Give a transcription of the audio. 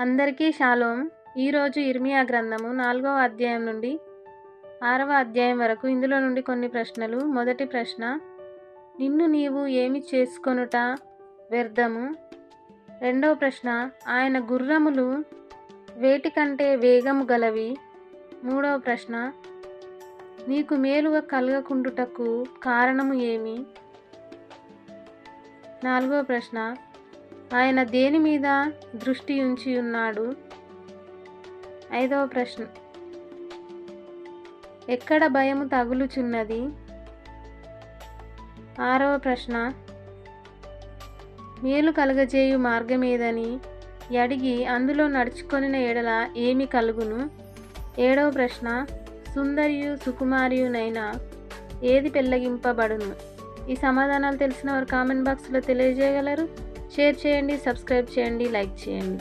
అందరికీ షాలోమ్. ఈరోజు ఇర్మియా గ్రంథము 4వ అధ్యాయం నుండి 6వ అధ్యాయం వరకు ఇందులో నుండి కొన్ని ప్రశ్నలు. మొదటి ప్రశ్న, నిన్ను నీవు ఏమి చేసుకొనుట వ్యర్థము? రెండవ ప్రశ్న, ఆయన గుర్రములు వేటికంటే వేగము గలవి? మూడవ ప్రశ్న, నీకు మేలుగా కలగకుండుటకు కారణము ఏమి? నాలుగవ ప్రశ్న, ఆయన దేని మీద దృష్టి ఉంచి ఉన్నాడు? ఐదవ ప్రశ్న, ఎక్కడ భయము తగులుచున్నది? ఆరవ ప్రశ్న, మేలు కలుగజేయు మార్గమేదని అడిగి అందులో నడుచుకొనిన ఎడల ఏమి కలుగును? ఏడవ ప్రశ్న, సుందరియు సుకుమారియునైన ఏది పెళ్ళగింపబడును? ఈ సమాధానాలు తెలిసిన వారు కామెంట్ బాక్స్లో తెలియజేయగలరు. షేర్ చేయండి, సబ్స్క్రైబ్ చేయండి, లైక్ చేయండి.